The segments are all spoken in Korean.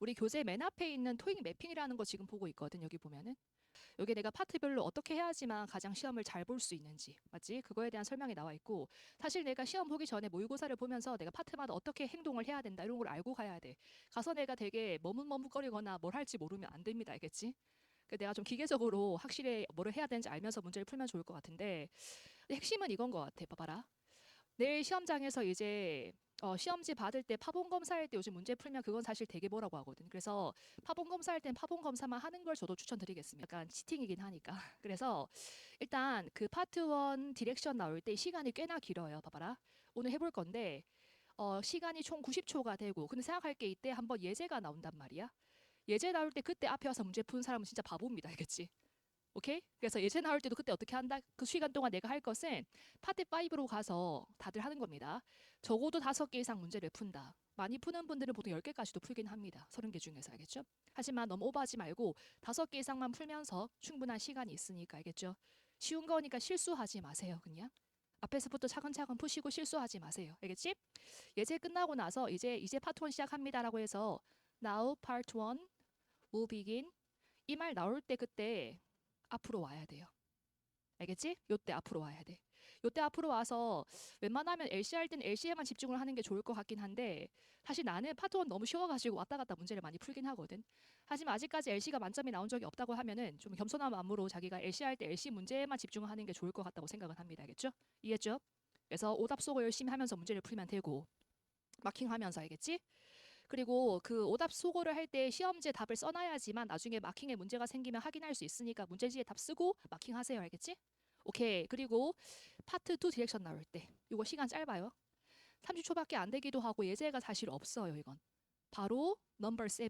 우리 교재 맨 앞에 있는 토익 매핑이라는 거 지금 보고 있거든. 여기 보면은. 여기 내가 파트별로 어떻게 해야지만 가장 시험을 잘 볼 수 있는지, 맞지? 그거에 대한 설명이 나와 있고, 사실 내가 시험 보기 전에 모의고사를 보면서 내가 파트마다 어떻게 행동을 해야 된다 이런 걸 알고 가야 돼. 가서 내가 되게 머뭇머뭇거리거나 뭘 할지 모르면 안 됩니다. 알겠지? 내가 좀 기계적으로 확실히 뭐를 해야 되는지 알면서 문제를 풀면 좋을 것 같은데, 핵심은 이건 것 같아. 봐봐라. 내일 시험장에서 이제 시험지 받을 때 파본 검사할 때 요즘 문제 풀면 그건 사실 되게 뭐라고 하거든. 그래서 파본 검사할 땐 파본 검사만 하는 걸 저도 추천드리겠습니다. 약간 치팅이긴 하니까. 그래서 일단 그 파트 1 디렉션 나올 때 시간이 꽤나 길어요. 봐봐라. 오늘 해볼 건데 시간이 총 90초가 되고 근데 생각할 게 이때 한번 예제가 나온단 말이야. 예제 나올 때 그때 앞에 와서 문제 푸는 사람은 진짜 바보입니다. 알겠지? 오케이? 그래서 예제 나올 때도 그때 어떻게 한다? 그 시간 동안 내가 할 것은 파트 5로 가서 다들 하는 겁니다. 적어도 5개 이상 문제를 푼다. 많이 푸는 분들은 보통 10개까지도 풀긴 합니다. 30개 중에서 알겠죠? 하지만 너무 오버하지 말고 5개 이상만 풀면서 충분한 시간이 있으니까 알겠죠? 쉬운 거니까 실수하지 마세요. 그냥. 앞에서부터 차근차근 푸시고 실수하지 마세요. 알겠지? 예제 끝나고 나서 이제 파트 1 시작합니다라고 해서 Now part 1 will begin 이 말 나올 때 그때 앞으로 와야 돼요. 알겠지? 요때 앞으로 와야 돼. 요때 앞으로 와서 웬만하면 LC 할 때는 LC에만 집중을 하는 게 좋을 것 같긴 한데 사실 나는 파트 1 너무 쉬워가지고 왔다 갔다 문제를 많이 풀긴 하거든. 하지만 아직까지 LC가 만점이 나온 적이 없다고 하면은 좀 겸손한 마음으로 자기가 LC 할 때 LC 문제에만 집중하는 게 좋을 것 같다고 생각은 합니다. 알겠죠? 이해했죠? 그래서 오답 속을 열심히 하면서 문제를 풀면 되고 마킹하면서 알겠지? 그리고 그 오답 수고를 할 때 시험지에 답을 써놔야지만 나중에 마킹에 문제가 생기면 확인할 수 있으니까 문제지에 답 쓰고 마킹하세요. 알겠지? 오케이. 그리고 파트 2 디렉션 나올 때 이거 시간 짧아요. 30초밖에 안 되기도 하고 예제가 사실 없어요. 이건. 바로 넘버 7.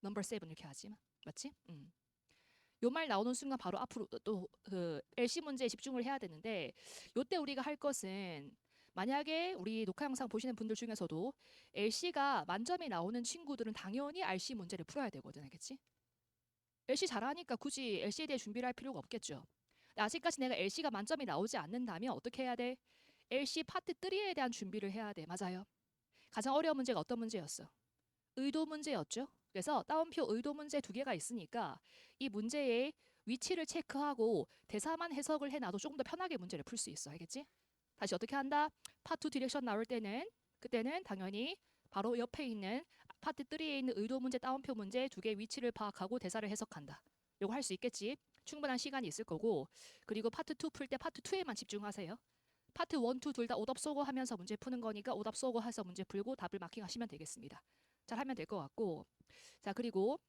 넘버 7 이렇게 하지. 맞지? 요 말 나오는 순간 바로 앞으로 또 그 LC 문제에 집중을 해야 되는데 요때 우리가 할 것은 만약에 우리 녹화 영상 보시는 분들 중에서도 LC가 만점이 나오는 친구들은 당연히 RC 문제를 풀어야 되거든. 알겠지? LC 잘하니까 굳이 LC에 대해 준비를 할 필요가 없겠죠. 근데 아직까지 내가 LC가 만점이 나오지 않는다면 어떻게 해야 돼? LC 파트 3에 대한 준비를 해야 돼. 맞아요. 가장 어려운 문제가 어떤 문제였어? 의도 문제였죠. 그래서 따옴표 의도 문제 2개가 있으니까 이 문제의 위치를 체크하고 대사만 해석을 해놔도 조금 더 편하게 문제를 풀 수 있어. 알겠지? 다시 어떻게 한다? 파트 2 디렉션 나올 때는 그때는 당연히 바로 옆에 있는 파트 3에 있는 의도 문제 따옴표 문제 2개 위치를 파악하고 대사를 해석한다. 요거 할 수 있겠지? 충분한 시간이 있을 거고 그리고 파트 2 풀 때 파트 2에만 집중하세요. 파트 1, 2 둘 다 오답 쏘고 하면서 문제 푸는 거니까 오답 쏘고 해서 문제 풀고 답을 마킹하시면 되겠습니다. 잘 하면 될 것 같고 자 그리고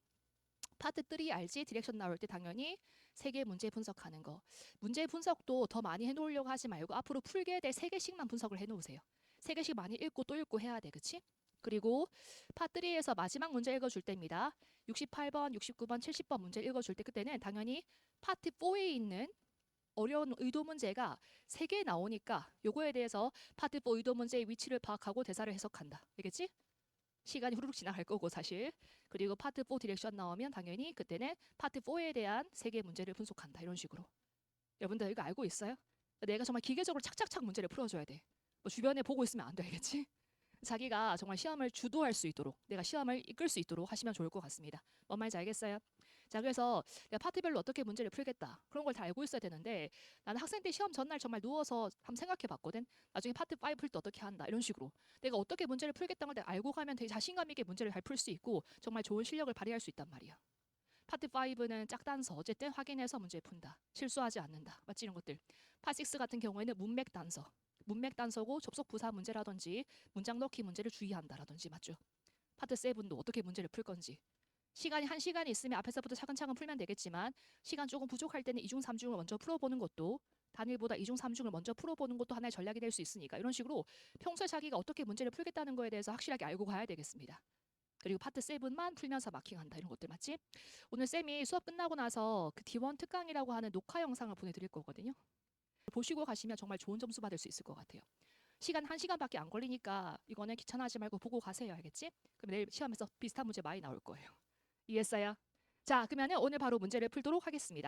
파트 3 알지? 디렉션 나올 때 당연히 3개 문제 분석하는 거. 문제 분석도 더 많이 해놓으려고 하지 말고 앞으로 풀게 될 3개씩만 분석을 해놓으세요. 3개씩 많이 읽고 또 읽고 해야 돼. 그치? 그리고 파트 3에서 마지막 문제 읽어줄 때입니다. 68번, 69번, 70번 문제 읽어줄 때 그때는 당연히 파트 4에 있는 어려운 의도 문제가 3개 나오니까 요거에 대해서 파트 4 의도 문제의 위치를 파악하고 대사를 해석한다. 알겠지? 시간이 후루룩 지나갈 거고 사실. 그리고 파트 4 디렉션 나오면 당연히 그때는 파트 4에 대한 3개 문제를 분석한다. 이런 식으로. 여러분들 이거 알고 있어요? 내가 정말 기계적으로 착착착 문제를 풀어줘야 돼. 뭐 주변에 보고 있으면 안 돼. 알겠지? 자기가 정말 시험을 주도할 수 있도록 내가 시험을 이끌 수 있도록 하시면 좋을 것 같습니다. 뭔 말인지 알겠어요? 자 그래서 내가 파트별로 어떻게 문제를 풀겠다 그런 걸 다 알고 있어야 되는데 나는 학생 때 시험 전날 정말 누워서 한번 생각해 봤거든. 나중에 파트 5 풀 때 어떻게 한다 이런 식으로 내가 어떻게 문제를 풀겠다는 걸 내가 알고 가면 되게 자신감 있게 문제를 잘 풀 수 있고 정말 좋은 실력을 발휘할 수 있단 말이야. 파트 5는 짝단서 어쨌든 확인해서 문제 푼다. 실수하지 않는다. 맞지 이런 것들. 파트 6 같은 경우에는 문맥 단서. 문맥 단서고 접속 부사 문제라든지 문장 넣기 문제를 주의한다라든지 맞죠? 파트 7도 어떻게 문제를 풀 건지. 시간이 1시간이 있으면 앞에서부터 차근차근 풀면 되겠지만 시간 조금 부족할 때는 2중 3중을 먼저 풀어보는 것도 단일보다 2중 3중을 먼저 풀어보는 것도 하나의 전략이 될 수 있으니까 이런 식으로 평소에 자기가 어떻게 문제를 풀겠다는 거에 대해서 확실하게 알고 가야 되겠습니다. 그리고 파트 7만 풀면서 마킹한다 이런 것들 맞지? 오늘 쌤이 수업 끝나고 나서 그 D1 특강이라고 하는 녹화 영상을 보내드릴 거거든요. 보시고 가시면 정말 좋은 점수 받을 수 있을 것 같아요. 시간 1시간밖에 안 걸리니까 이거는 귀찮아하지 말고 보고 가세요. 알겠지? 그럼 내일 시험에서 비슷한 문제 많이 나올 거예요. 이해했어요? 자, 그러면 오늘 바로 문제를 풀도록 하겠습니다.